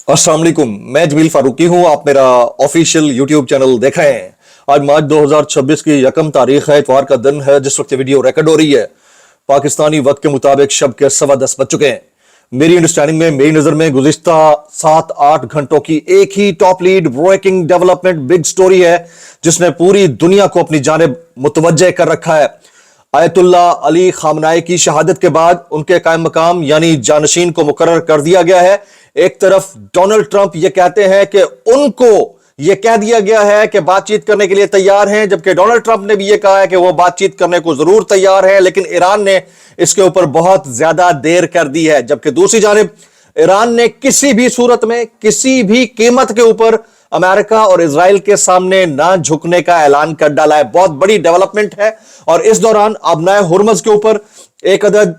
अस्सलाम वालेकुम, मैं जमील फारूकी हूं। आप मेरा ऑफिशियल यूट्यूब चैनल देख रहे हैं। आज मार्च 2026 की यकम तारीख है, इतवार का दिन है जिस वक्त वीडियो रिकॉर्ड हो रही है। पाकिस्तानी वक्त के मुताबिक शब के 10:15 बज चुके हैं। मेरी अंडरस्टैंडिंग में, मेरी नजर में गुज़िश्ता 7-8 घंटों की एक ही top lead breaking development big story है जिसने पूरी दुनिया को अपनी जानिब मुतवज्जे कर रखा है। आयतुल्ला अली खामनाई की शहादत के बाद उनके कायम मकाम यानी जानशीन को मुकर्रर कर दिया गया है। एक तरफ डोनाल्ड ट्रंप ये कहते हैं कि उनको ये कह दिया गया है कि बातचीत करने के लिए तैयार हैं, जबकि डोनाल्ड ट्रंप ने भी ये कहा है कि वो बातचीत करने को जरूर तैयार है, लेकिन ईरान ने इसके ऊपर बहुत ज्यादा देर कर दी है। जबकि दूसरी जानिब ईरान ने किसी भी सूरत में, किसी भी कीमत के ऊपर अमेरिका और इजराइल के सामने ना झुकने का ऐलान कर डाला है। बहुत बड़ी डेवलपमेंट है। और इस दौरान अबनाए हुर्मज के ऊपर एक अदद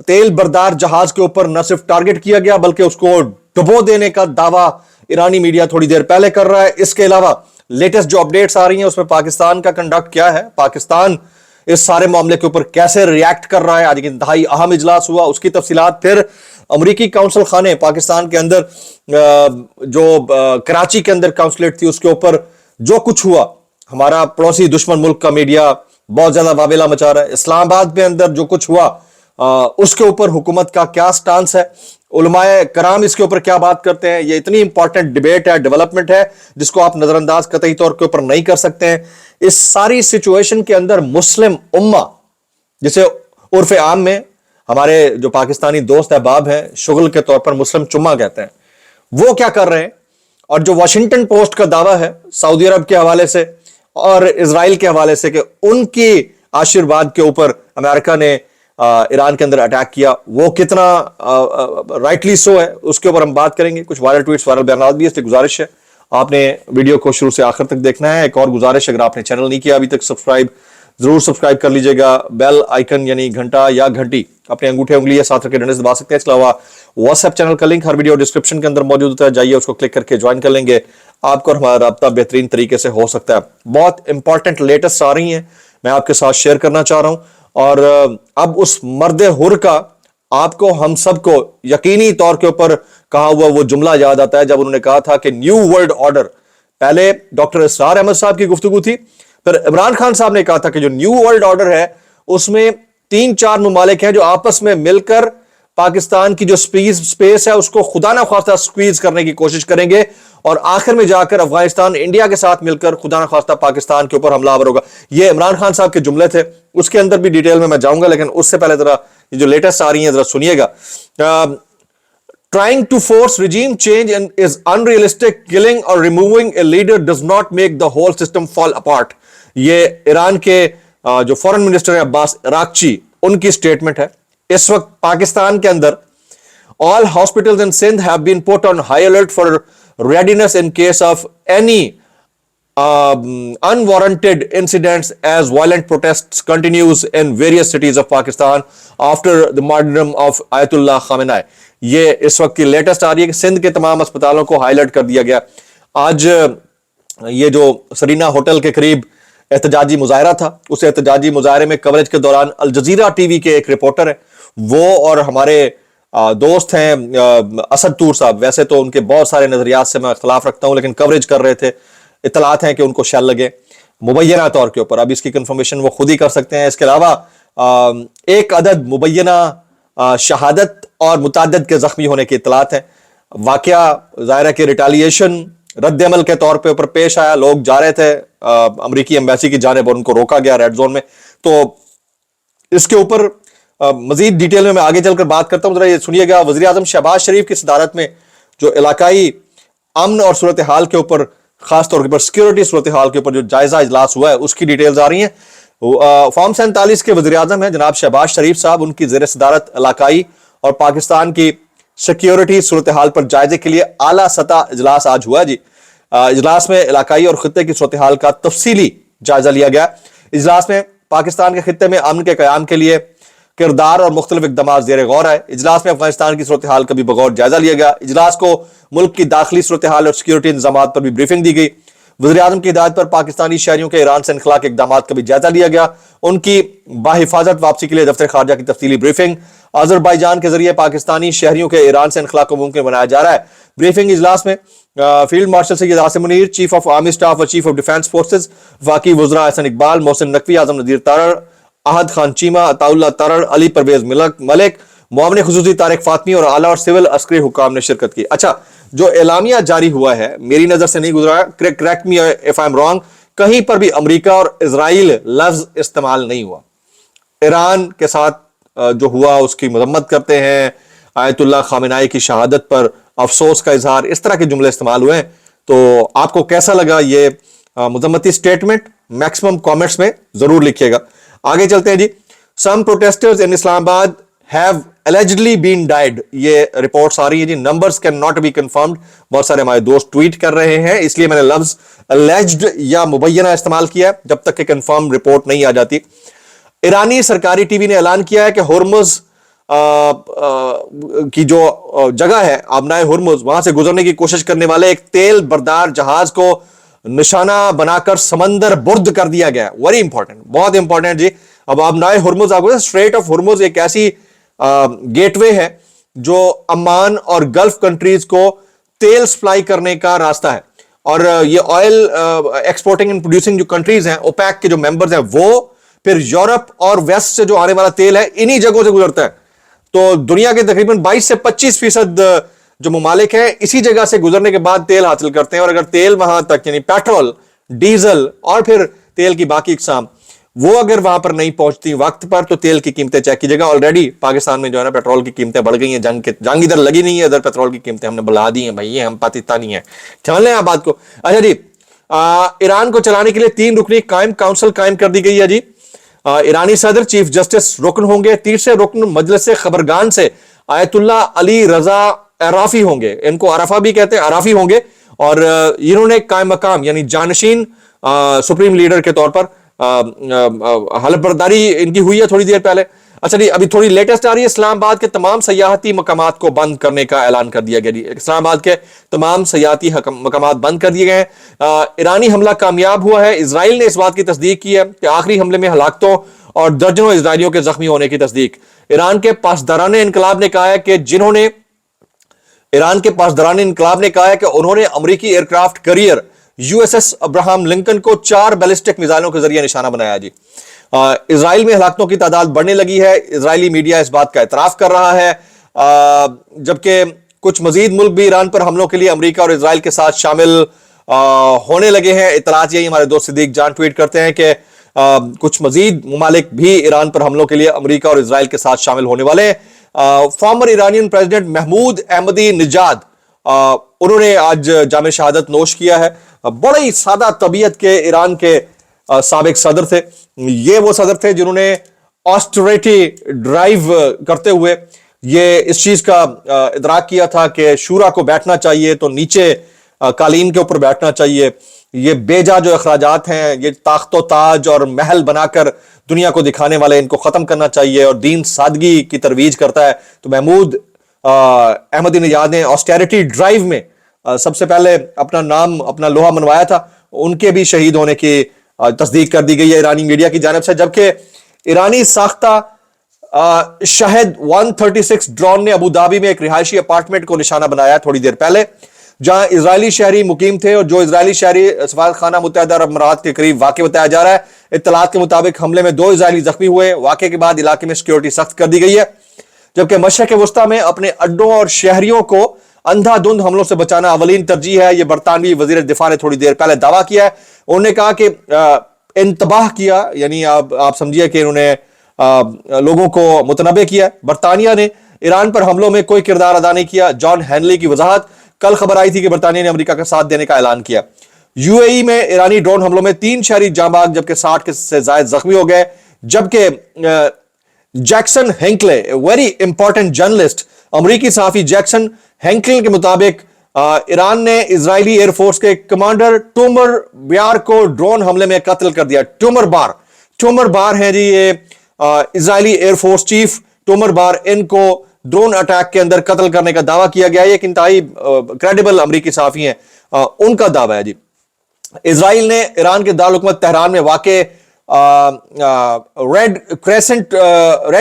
तेल बरदार जहाज के ऊपर न सिर्फ टारगेट किया गया बल्कि उसको डुबो देने का दावा ईरानी मीडिया थोड़ी देर पहले कर रहा है। इसके अलावा लेटेस्ट जो अपडेट्स आ रही हैं उसमें पाकिस्तान का कंडक्ट क्या है, पाकिस्तान इस सारे मामले के ऊपर कैसे रिएक्ट कर रहा है। आज एक इंतहाई अहम इजलास हुआ, उसकी तफसीलात। फिर अमरीकी काउंसिल खाने पाकिस्तान के अंदर जो कराची के अंदर काउंसलेट थी उसके ऊपर जो कुछ हुआ, हमारा पड़ोसी दुश्मन मुल्क का मीडिया बहुत ज्यादा वावेला मचा रहा है। इस्लामाबाद के अंदर जो कुछ हुआ उसके ऊपर हुकूमत का क्या स्टांस है, उलमाए कराम इसके ऊपर क्या बात करते हैं। ये इतनी इंपॉर्टेंट डिबेट है, डेवलपमेंट है जिसको आप नजरअंदाज कतई तौर के ऊपर नहीं कर सकते हैं। इस सारी सिचुएशन के अंदर मुस्लिम उम्मा, जिसे उर्फ आम में हमारे जो पाकिस्तानी दोस्त अहबाब हैं शुगल के तौर पर मुस्लिम चुम्मा कहते हैं, वो क्या कर रहे हैं। और जो वॉशिंगटन पोस्ट का दावा है सऊदी अरब के हवाले से और इजराइल के हवाले से कि उनकी आशीर्वाद के ऊपर अमेरिका ने ईरान के अंदर अटैक किया, वो कितना राइटली सो है, उसके ऊपर हम बात करेंगे। कुछ वायरल ट्वीट्स, वायरल बयान भी है, इसलिए गुजारिश है आपने वीडियो को शुरू से आखिर तक देखना है। एक और गुजारिश, अगर आपने चैनल नहीं किया अभी तक जरूर सब्सक्राइब कर लीजिएगा। बेल आइकन यानी घंटा या घंटी अपने अंगूठे उंगली या साथ रखे डंडे से दबा सकते हैं। इसके अलावा व्हाट्सएप चैनल का लिंक हर वीडियो डिस्क्रिप्शन के अंदर मौजूद होता है, जाइए उसको क्लिक करके ज्वाइन कर लेंगे। आपको और हमारा राब्ता बेहतरीन तरीके से हो सकता है। बहुत इंपॉर्टेंट लेटेस्ट आ रही हैं, मैं आपके साथ शेयर करना चाह रहा हूं। और अब उस मर्द हुर का आपको हम सबको यकीनी तौर के ऊपर कहा हुआ वो जुमला याद आता है जब उन्होंने कहा था कि न्यू वर्ल्ड ऑर्डर। पहले डॉक्टर इसरार अहमद साहब की गुफ्तगू थी, फिर इमरान खान साहब ने कहा था कि जो न्यू वर्ल्ड ऑर्डर है उसमें 3-4 मुमालिक हैं जो आपस में मिलकर पाकिस्तान की जो स्पेस है उसको खुदा ना खास्ता स्क्वीज करने की कोशिश करेंगे और आखिर में जाकर अफगानिस्तान इंडिया के साथ मिलकर खुदा ना खास्ता पाकिस्तान के ऊपर हमलावर होगा। ये इमरान खान साहब के जुमले थे, उसके अंदर भी डिटेल में मैं जाऊंगा, लेकिन उससे पहले जरा ये जो लेटेस्ट आ रही है जरा सुनिएगा। Trying to force regime change is unrealistic. Killing or removing a leader does not make the whole system fall apart. ये ईरान के जो फॉरेन मिनिस्टर है अब्बास अराक्ची, उनकी स्टेटमेंट है। इस वक्त पाकिस्तान के अंदर all hospitals in Sindh have been put on high alert for readiness in case of any unwarranted incidents as violent protests continues in various cities of Pakistan after the martyrdom of Ayatollah Khamenei. ये इस वक्त की latest आ रही है कि सिंध के तमाम अस्पतालों को हाईलाइट कर दिया गया। आज ये जो सरीना होटल के करीब एहतजाजी मुजाहरा था, उस एहतजाजी मुजाहरे में कवरेज के दौरान अल जजीरा टीवी के एक रिपोर्टर है, वो और हमारे दोस्त हैं असद तूर साहब, वैसे तो उनके बहुत सारे नजरियात से मैं इख्तलाफ रखता हूं, लेकिन कवरेज कर रहे थे। इतलात हैं कि उनको शैल लगे मुबैना तौर के ऊपर, अब इसकी कंफर्मेशन वो खुद ही कर सकते हैं। इसके अलावा एक अदद मुबैना शहादत और मुताद्दिद के जख्मी होने की इतलात है। वाकया ज़ाहिर है कि रिटालिएशन रद्द-ए-अमल के तौर पे ऊपर पेश आया। लोग जा रहे थे अमरीकी एम्बेसी की जानिब और उनको रोका गया रेड जोन में। तो इसके ऊपर मजीद डिटेल में मैं आगे चलकर बात करता हूं। जरा ये सुनिएगा, वज़ीर आज़म शहबाज शरीफ की सदारत में जो इलाकाई अमन और सूरत हाल के ऊपर, खासतौर के ऊपर सिक्योरिटी सूरत हाल के ऊपर जो जायजा इजलास हुआ है उसकी डिटेल्स आ रही हैं। फॉर्म 47 के वज़ीर आज़म हैं जनाब शहबाज शरीफ साहब, उनकी ज़ेर सदारत इलाकाई और पाकिस्तान की सिक्योरिटी सूरत हाल पर जायजे के लिए आला सतह इजलास आज हुआ जी। इजलास में इलाकाई और खित्ते की सूरत हाल का तफसीली जायजा लिया गया। इजलास में पाकिस्तान के खित्ते में अमन के क़याम के लिए किरदार और मुख्तलिफ इक़दाम ज़ेर गौर आए। इजलास में अफगानिस्तान की सूरत हाल का भी बगौर जायजा लिया गया। इजलास को मुल्क की दाखिली सूरत हाल और सिक्योरिटी इंतजाम पर भी ब्रीफिंग दी गई। वज़ीर आज़म की हिदायत पर पाकिस्तानी शहरियों के ईरान से इनखला के इक़दाम का भी जायजा लिया गया। उनकी बाहिफाजत वापसी के लिए दफ्तर खारजा की तफसीली ब्रीफिंग। अज़रबैजान के जरिए पाकिस्तानी शहरियों के ईरान से इनखला को मुमकिन बनाया जा रहा है। ब्रीफिंग इजलास में field marshal Syed Asim Munir, chief of army staff और चीफ ऑफ डिफेंस फोर्सेज, वफाकी वज़रा एहसन इकबाल, मोहसिन नकवी, आजम नज़ीर तारड़, अहद खान चीमा, अताउल्लाह तारड़, अली परवेज मलिक, मुआविन खुसूसी तारिक फातमी और आला और सिविल अस्करी हुकाम ने शिरकत की। अच्छा, जो एलामिया जारी हुआ है, मेरी नजर से नहीं गुजरा, correct me if I am wrong, कहीं पर भी अमेरिका और इजराइल लफ्ज इस्तेमाल नहीं हुआ। ईरान के साथ जो हुआ उसकी मजम्मत करते हैं, आयतुल्लाह खामेनाई की शहादत पर अफसोस का इजहार, इस तरह के जुमले इस्तेमाल हुए हैं। तो आपको कैसा लगा ये मजम्मती स्टेटमेंट? मैक्सिमम कमेंट्स में जरूर लिखिएगा। आगे चलते हैं जी। Some protesters in Islamabad have allegedly been died, ये रिपोर्ट्स आ रही है जी, numbers can not be confirmed. बहुत सारे हमारे दोस्त ट्वीट कर रहे हैं, इसलिए मैंने लफ्ज alleged या मुबैना इस्तेमाल किया है, जब तक कि कंफर्म रिपोर्ट नहीं आ जाती। ईरानी सरकारी टीवी ने ऐलान किया है कि हुर्मुज की जो जगह है आबनाए हुर्मुज, वहां से गुजरने की कोशिश करने वाले एक तेल बरदार जहाज को निशाना बनाकर समंदर बुर्द कर दिया गया। वेरी इंपॉर्टेंट, बहुत इंपॉर्टेंट जी। अब आबनाए हुर्मुज, आपको स्ट्रेट ऑफ हुर्मुज एक ऐसी गेटवे है जो अमान और गल्फ कंट्रीज को तेल सप्लाई करने का रास्ता है। और ये ऑयल एक्सपोर्टिंग एंड प्रोड्यूसिंग जो कंट्रीज हैं, ओपेक के जो मेंबर्स हैं, वो फिर यूरोप और वेस्ट से जो आने वाला तेल है इन्हीं जगहों से गुजरता है। तो दुनिया के तकरीबन 22 से 25% जो ममालिक हैं इसी जगह से गुजरने के बाद तेल हासिल करते हैं। और अगर तेल वहां तक, यानी पेट्रोल, डीजल और फिर तेल की बाकी इकसाम, वो अगर वहां पर नहीं पहुंचती वक्त पर, तो तेल की कीमतें चेक कीजिएगा। ऑलरेडी पाकिस्तान में जो है ना पेट्रोल की कीमतें बढ़ गई हैं। जंग इधर लगी नहीं है, इधर पेट्रोल की कीमतें हमने बढ़ा दी हैं। भाई ये हम पाकिस्तानी हैं, समझ लें आप बात को। अच्छा जी, ईरान को चलाने के लिए 3 रुकनी काउंसिल कायम कर दी गई है जी। ईरानी सदर चीफ जस्टिस रुकन होंगे। तीसरे रुकन मजलिस खबरगान से आयतुल्लाह अली रजा अराफी होंगे, इनको अराफा भी कहते हैं, अराफी होंगे। और इन्होंने कायम मकाम यानी जानशीन सुप्रीम लीडर के तौर पर हलफ बर्दारी इनकी हुई है थोड़ी देर पहले। अच्छा जी, अभी थोड़ी लेटेस्ट आ रही है, इस्लामाबाद के तमाम सयाहती मकामात को बंद करने का ऐलान कर दिया गया जी। इस्लामाबाद के तमाम सयाहती मकामात बंद कर दिए गए हैं। ईरानी हमला कामयाब हुआ है। इजराइल ने इस बात की तस्दीक की है कि आखिरी हमले में हलाकतों और दर्जनों इजराइलियों के जख्मी होने की तस्दीक। ईरान के पासदारान इनकलाब ने कहा है कि उन्होंने अमरीकी aircraft carrier USS Abraham Lincoln को 4 बैलिस्टिक मिसाइलों के जरिए निशाना बनाया जी। इजराइल में हलाकतों की तादाद बढ़ने लगी है। इजरायली मीडिया इस बात का एतराफ कर रहा है, जबकि कुछ मजीद मुल्क भी ईरान पर हमलों के लिए अमेरिका और इजराइल के साथ शामिल होने लगे हैं। इतलात यही हमारे दोस्त सिद्दीक जान ट्वीट करते हैं कि कुछ मजीद ममालिक भी ईरान पर हमलों के लिए अमेरिका और इजराइल के साथ शामिल होने वाले हैं। Former Iranian president Mahmoud Ahmadi Nejad, उन्होंने आज जाम शहादत नोश किया है। बड़े ही सादा तबीयत के ईरान के साबिक सदर थे। ये वो सदर थे जिन्होंने ऑस्टेरिटी ड्राइव करते हुए ये इस चीज का इदराक किया था कि शूरा को बैठना चाहिए तो नीचे कालीन के ऊपर बैठना चाहिए। ये बेजा जो अखराजात हैं, ये ताख्तो ताज और महल बनाकर दुनिया को दिखाने वाले, इनको खत्म करना चाहिए और दीन सादगी की तरवीज करता है। तो महमूद अहमदी निजाद ने ऑस्टेरिटी ड्राइव में सबसे पहले अपना नाम, अपना लोहा मनवाया था। उनके भी शहीद होने की तस्दीक कर दी गई है ईरानी मीडिया की जानिब से। जबकि ईरानी साख्ता शाहिद 136 ड्रोन ने अबू धाबी में एक रिहायशी अपार्टमेंट को निशाना बनाया थोड़ी देर पहले, जहां इजरायली शहरी मुकीम थे। और जो इजरायली शहरी सफारत खाना मुत्तहिदा अरब अमीरात के करीब वाक़ बताया जा रहा है। इत्तलात के मुताबिक हमले में 2 इजरायली जख्मी हुए। वाक़े के बाद इलाके में सिक्योरिटी सख्त कर दी गई है। जबकि मशरक़ वस्ता में अपने अड्डों और शहरियों को अंधाधुंध हमलों से बचाना अवलीन तरजीह है। यह बरतानवी वजीर दिफा ने थोड़ी देर पहले दावा किया है। उन्होंने कहा कि इंतबाह किया, यानी आप समझिए कि उन्होंने लोगों को मुतनबे किया। बरतानिया ने ईरान पर हमलों में कोई किरदार अदा नहीं किया। जॉन हेनली की वजाहत, कल खबर आई थी कि बरतानिया ने अमेरिका का साथ देने का ऐलान किया। यूएई में ईरानी ड्रोन हमलों में 3 शहरी जांबाग जबकि 60 से ज्यादा जख्मी हो गए। जबकि जैक्सन हेंकले, वेरी इंपॉर्टेंट जर्नलिस्ट, अमरीकी सहाफी जैक्सन हेंकले के मुताबिक ईरान ने इजरायली एयरफोर्स के कमांडर टोमर बार को ड्रोन हमले में कत्ल कर दिया। टोमर बार हैं जी ये इजरायली एयरफोर्स चीफ टोमर बार, इनको ड्रोन अटैक के अंदर कत्ल करने का दावा किया गया है। एक इंतहाई क्रेडिबल अमरीकी सहाफी हैं, उनका दावा है जी। इजराइल ने ईरान के दारुल हुकूमत तेहरान में वाक़े रेड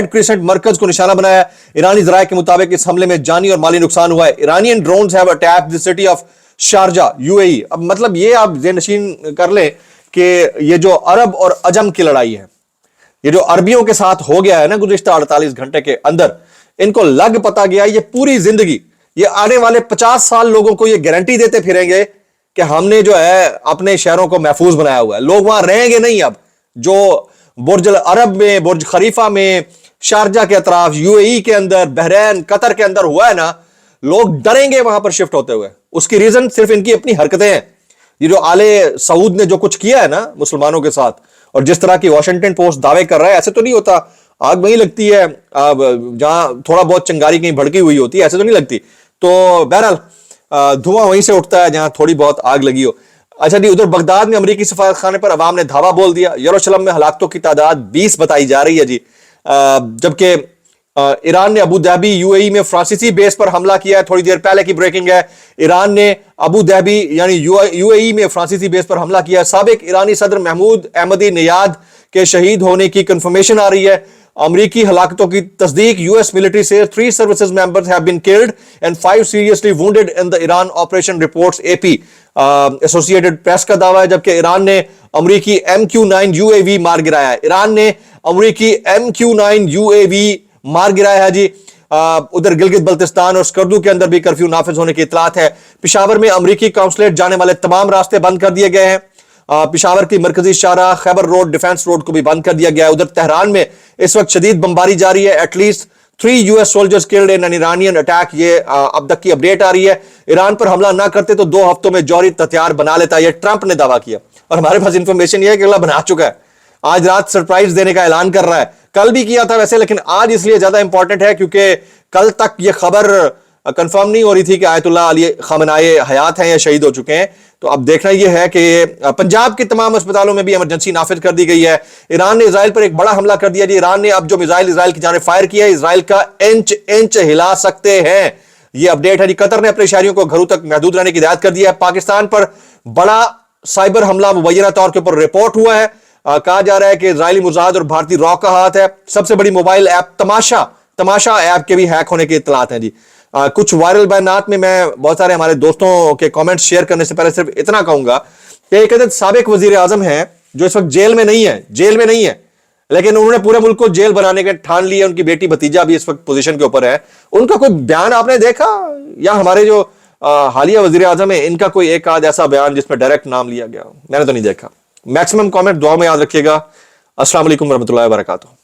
क्रेसेंट मरकज को निशाना बनाया। ईरानी जराये के मुताबिक इस हमले में जानी और माली नुकसान हुआ है। Iranian drones have attacked the city of Sharjah UAE. अब मतलब ये आप ज़हन कर लें कि ये जो अरब और अजम की लड़ाई है, ये जो अरबियों के साथ हो गया है ना गुज़िश्ता 48 घंटे के अंदर, इनको लग पता गया ये पूरी जिंदगी, ये आने वाले 50 साल लोगों को ये गारंटी देते फिरेंगे कि हमने जो है अपने शहरों को महफूज बनाया हुआ है। लोग वहां रहेंगे नहीं। अब जो बुर्ज अरब में, बुर्ज खलीफा में, शारजा के अतराफ, यूएई के अंदर, बहरैन, कतर के अंदर हुआ है ना, लोग डरेंगे वहां पर शिफ्ट होते हुए। उसकी रीजन सिर्फ इनकी अपनी हरकतें हैं। ये जो आले सऊद ने जो कुछ किया है ना मुसलमानों के साथ, और जिस तरह की वॉशिंगटन पोस्ट दावे कर रहा है, ऐसे तो नहीं होता आग वहीं लगती है जहां थोड़ा बहुत चिंगारी कहीं भड़की हुई होती है, ऐसे तो नहीं लगती। तो बहरहाल धुआं वहीं से उठता है जहां थोड़ी बहुत आग लगी हो। अच्छा जी, उधर बगदाद में अमरीकी सफारत खाने पर अवाम ने धावा बोल दिया। यरूशलेम में हलाकतों की तादाद 20 बताई जा रही है जी। जबकि ईरान ने अबू धाबी यूएई में फ्रांसीसी बेस पर हमला किया है। थोड़ी देर पहले की ब्रेकिंग है, ईरान ने अबू धाबी यानी यूएई में फ्रांसीसी बेस पर हमला किया है। साबिक ईरानी सदर महमूद अहमदी नियाद के शहीद होने की कंफर्मेशन आ रही है। अमरीकी हलाकतों की तस्दीक। यूएस मिलिट्री से 3 services members have been killed and 5 seriously wounded in the Iran operation, reports AP. Associated Press का दावा है। जबकि ईरान ने अमरीकी MQ-9 UAV मार गिराया है। ईरान ने अमरीकी MQ-9 UAV मार गिराया है जी। उधर गिलगित बल्तिस्तान और स्कर्दू के अंदर भी कर्फ्यू नाफिज होने की इतलात है। पेशावर में अमरीकी काउंसलेट जाने वाले तमाम रास्ते बंद कर दिए गए हैं। पेशावर की मरकजी शाहराह, खैबर रोड, डिफेंस रोड को भी बंद कर दिया गया है। उधर तेहरान में इस वक्त शदीद बमबारी जारी है। At least 3 US soldiers killed in an Iranian attack, ये अब तक की अपडेट आ रही है। ईरान पर हमला ना करते तो 2 हफ्तों में जौहरी हथियार बना लेता, ये ट्रंप ने दावा किया। और हमारे पास इंफॉर्मेशन ये है कि अगला बना चुका है। आज रात सरप्राइज देने का ऐलान कर रहा है। कल भी किया था वैसे, लेकिन आज इसलिए ज्यादा इंपॉर्टेंट है क्योंकि कल तक ये खबर कंफर्म नहीं हो रही थी कि आयतुल्लाह अली खamenei हयात हैं या शहीद हो चुके हैं। तो अब देखना यह है कि पंजाब के तमाम अस्पतालों में भी इमरजेंसी नाफिज कर दी गई है। ईरान ने इजराइल पर एक बड़ा हमला कर दिया जी। ईरान ने अब जो मिसाइल इजराइल की जानिब फायर किया है, इजराइल का इंच हिला सकते हैं, ये अपडेट है जी। कतर ने अपने शहरियों को घरों तक महदूद रहने की हिदायत कर दी है। पाकिस्तान पर बड़ा साइबर हमला मुबैना तौर के ऊपर रिपोर्ट हुआ है। कहा जा रहा है कि इजरायली मुजाहिद और भारतीय रॉ का हाथ है। सबसे बड़ी मोबाइल ऐप तमाशा ऐप के भी हैक होने की इत्तलात हैं जी। कुछ वायरल बयानात में मैं बहुत सारे हमारे दोस्तों के कमेंट्स शेयर करने से पहले सिर्फ इतना कहूंगा कि एक अदद साबिक वजीर आजम है जो इस वक्त जेल में नहीं है, लेकिन उन्होंने पूरे मुल्क को जेल बनाने के ठान लिया। उनकी बेटी भतीजा भी इस वक्त पोजीशन के ऊपर है। उनका कोई बयान आपने देखा, या हमारे जो हालिया वजीर आजम है इनका कोई एक आध ऐसा बयान जिसमें डायरेक्ट नाम लिया गया? मैंने तो नहीं देखा। मैक्सिमम कमेंट दुआ में याद रखिएगा। अस्सलाम वालेकुम रहमतुल्लाहि व बरकातुहू।